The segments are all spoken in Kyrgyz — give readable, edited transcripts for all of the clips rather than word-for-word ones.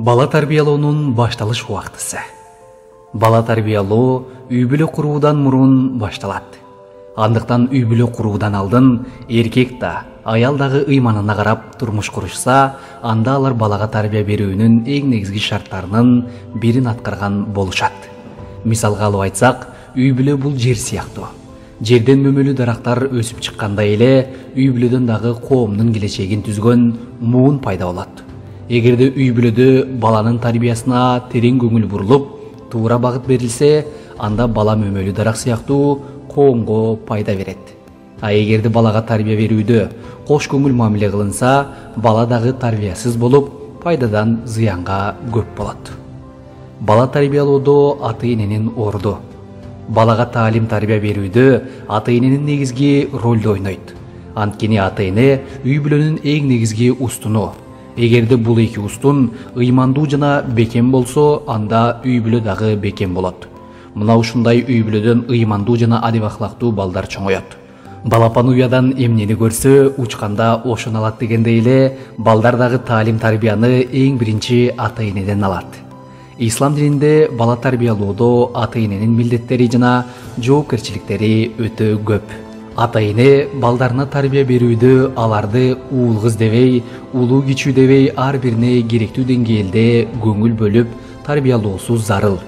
Бала тарбиялоонун башталыш убактысы. Бала тарбиялоо үй бүлө куруудан мурун башталат. Андыктан үй бүлө куруудан алдын эркек да, аял дагы ыйманына карап турмуш курушса, анда алар балага тарбия берүүнүн эң негизги шарттарынын бирин аткарган болушат. Мисалга алып айтсак, үй бүлө бул жер сыяктуу. Жерден мөмөлүү дарактар өсүп чыккандай эле, үй бүлөдөн дагы коомдун келечегин түзгөн муун пайда болот. Эгерде үй бүлөдө баланын тарбиясына терең көңүл бурулуп, туура багыт берилсе, анда бала мөмөлүү дарак сыяктуу коомго пайда берет. А эгерде балага тарбия берүүдө кош көңүл мамиле кылынса, бала дагы тарбиясыз болуп, пайдадан зыянга көп болот. Бала тарбиялоодо ата-эненин орду. Балага таалим тарбия берүүдө ата-эненин негизги ролду ойнойт. Анткени ата-эне үй бүлөнүн эң негизги устуну. Эгерде бул эки устун ыймандуу жана бекем болсо, анда үй бүлө дагы бекем болот. Мына ушундай үй бүлөдөн ыймандуу жана адеп ахлактуу балдар чоңоет. Балапан уядан эмнени көрсө, учканда ошону алат дегендей эле, балдар дагы таалим тарбияны эң биринчи ата-энеден алат. Ислам дининде бала тарбиялоодо ата-эненин милдеттери жана жоопкерчиликтери өтө көп. Ата-эне балдарына тарбия берүүдө аларды уул кыз дебей, улуу кичүү дебей ар бирине керектүү деңгээлде көңүл бөлүп тарбиялоосу зарыл.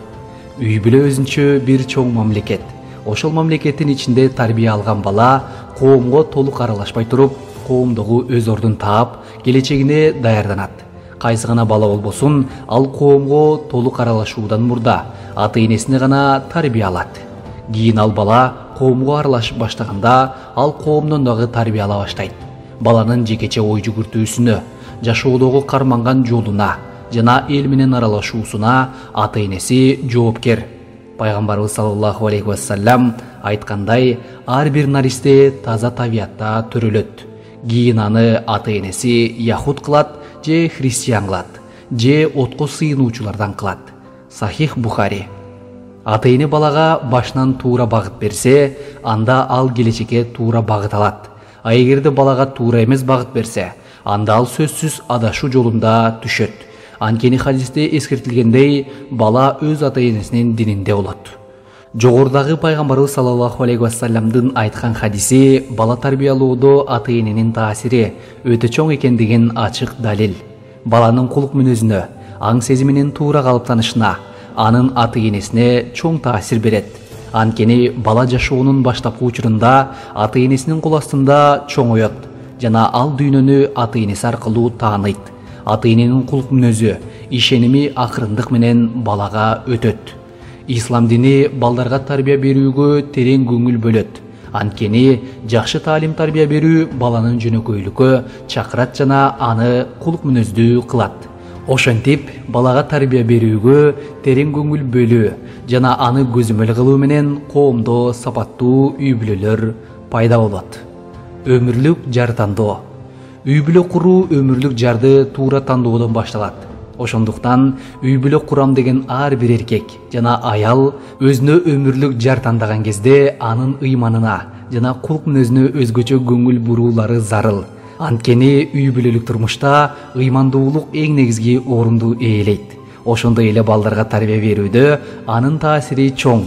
Үй бүлө өзүнчө бир чоң мамлекет. Ошол мамлекеттин ичинде тарбия алган бала коомго толук аралашпай туруп, коомдогу өз ордун таап, келечегине даярданат. Кайсы гана бала болбосун, ал коомго толук аралашуудан мурда ата-энесине гана тарбия алат. Кийин ал бала коомго аралашып баштаганда, ал коомдон дагы тарбия ала баштайт. Баланын жекече ой жүгүртүүсүнө, жашоодогу карманган жолуна жана эл менен аралашуусуна ата-энеси жоопкер. Пайгамбарыбыз саллаллаху алейхи вассалам айткандай, ар бир наристе таза табиятта төрөлөт. Кийин аны ата-энеси яхуд кылат, же христиан кылат, же отко сыйынуучулардан кылат. Сахих Бухари. Ата-эне балага башынан туура багыт берсе, анда ал келечекке туура багыт алат. А эгерде балага туура эмес багыт берсе, анда ал сөзсүз адашуу жолунда түшөт. Анткени хадисте эскертилгендей, бала өз ата-энесинин дининде болот. Жогорудагы пайгамбарыбыз саллаллаху алейхи вассаламдын айткан хадиси бала тарбиялоодо ата-эненин таасири өтө чоң экендигин ачык далил. Баланын кулук мүнөзүнө, аң сезиминин туура калыптанышына, анын ата-энесине чоң таасир берет. Анткени бала жашоонун баштапкы учурунда ата-энесинин кол астында чоңоет жана ал дүйнөнү ата-энеси аркылуу тааныйт. Ата-эненин кулук мүнөзү, ишеними акырындык менен балага өтөт. Ислам дини балдарга тарбия берүүгө терең көңүл бөлөт. Анткени жакшы таалим тарбия берүү баланын жөнөкөйлүккө чакырат жана аны кулук мүнөздүү кылат. Ошентип, балага тарбия берүүгө терең көңүл бөлүү жана аны көзөмөл кылуу менен коомдо сапаттуу үй бүлөлөр пайда болот. Өмүрлүк жар тандоо. Үй бүлө куруу өмүрлүк жарды туура тандоодон башталат. Ошондуктан үй бүлө курам деген ар бир эркек жана аял өзүнө өмүрлүк жар тандаган кезде анын ыйманына жана кулук мүнөзүнө өзгөчө көңүл буруулары зарыл. Анткени үй бүлөлүк турмушта ыймандуулук эң негизги орунду ээлейт. Ошондой эле балдарга тарбия берүүдө анын таасири чоң.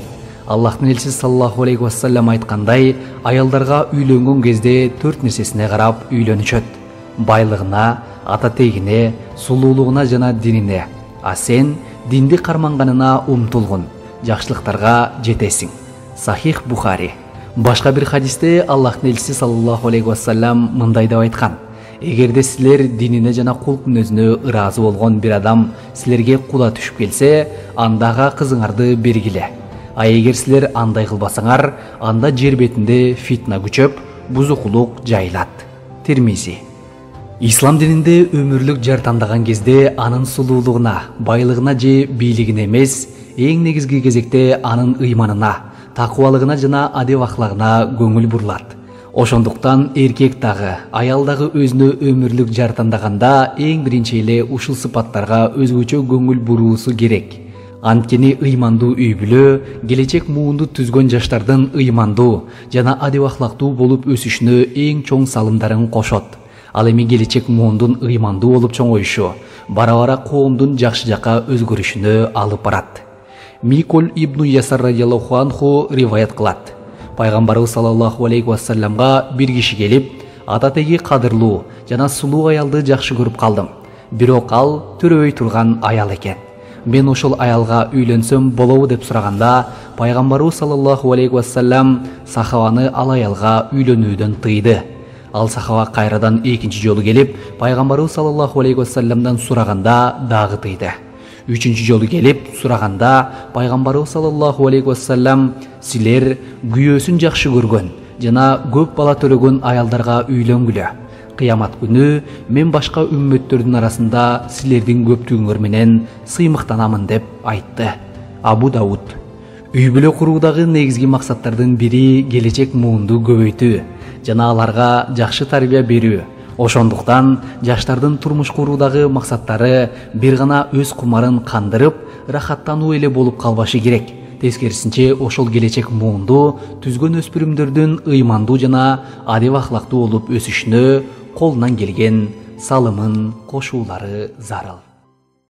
Аллахтын элчиси саллаллаху алейхи вассалам айткандай, аялдарга үйлөнгөн кезде 4 нерсесине карап үйлөнүшөт: байлыгына, ата тегине, сулуулугуна жана динине. А сен динди карманганына умтулгун, жакшылыктарга жетесиң. Сахих Бухари. Башка бир хадисте Аллахтын элчиси саллаллаху алейхи вассалам мындай деп айткан: эгерде силер динине жана кулук мүнөзүнө ыраазы болгон бир адам силерге кула түшүп келсе, андага кызыңарды бергиле. А эгер силер андай кылбасаңар, анда жер бетинде фитна күчөп, бузукулук жайылат. Тирмизи. Ислам дининде өмүрлүк жар тандаган кезде анын сулуулугуна, байлыгына же бийлигине эмес, эң негизги кезекте анын ыйманына, такыбалыгына жана адеп ахлагына көңүл бурулат. Ошондуктан эркек дагы, аял дагы өзүнө өмүрлүк жар тандаганда эң биринчи эле ушул сыпаттарга өзгөчө көңүл буруусу керек. Анткени ыймандуу үй бүлө келечек муунду түзгөн жаштардын ыймандуу жана адеп ахлактуу болуп өсүшүнө эң чоң салымдарын кошот. Ал эми келечек муундун ыймандуу болуп чоңоюшу бара-бара коомдун жакшы жакка өзгөрүшүнө алып барат. Миколь ибн Ясар радиаллаху анху риваят кылат. Пайгамбарыбыз саллаллаху алейхи вассаламга бир киши келип, ататеги кадырлуу жана сулуу аялды жакшы көрүп калдым. Бирок ал төрөбөй турган аял экен. Мен ошол аялга үйлөнсөм болобу деп сураганда, Пайгамбарыбыз саллаллаху алейхи вассалам сахабаны ал аялга үйлөнүүдөн тыйды. Ал сахаба кайрадан экинчи жолу келип, Пайгамбарыбыз саллаллаху алейхи вассаламдан сураганда дагы тыйды. Үчүнчү жолу келип сураганда, Пайгамбарыбыз саллаллаху алейхи вассалам силер күйөөсүн жакшы көргөн жана көп бала төрөгөн аялдарга үйлөнгүлө. Кыямат күнү мен башка үммөттөрдүн арасында силердин көптүгүңөр менен сыймыктанамын деп айтты. Абу Дауд. Үй бүлө куруудагы негизги максаттардын бири келечек муунду көбөйтүү жана аларга жакшы тарбия берүү. Ошондуктан жаштардын турмуш куруудагы максаттары бир гана өз кумарын кандырып, рахаттануу эле болуп калбашы керек. Тескерисинче, ошол келечек муунду түзгөн өспүрүмдөрдүн ыймандуу жана адеп ахлактуу болуп өсүшүнө колунан келген салымын кошуулары зарыл.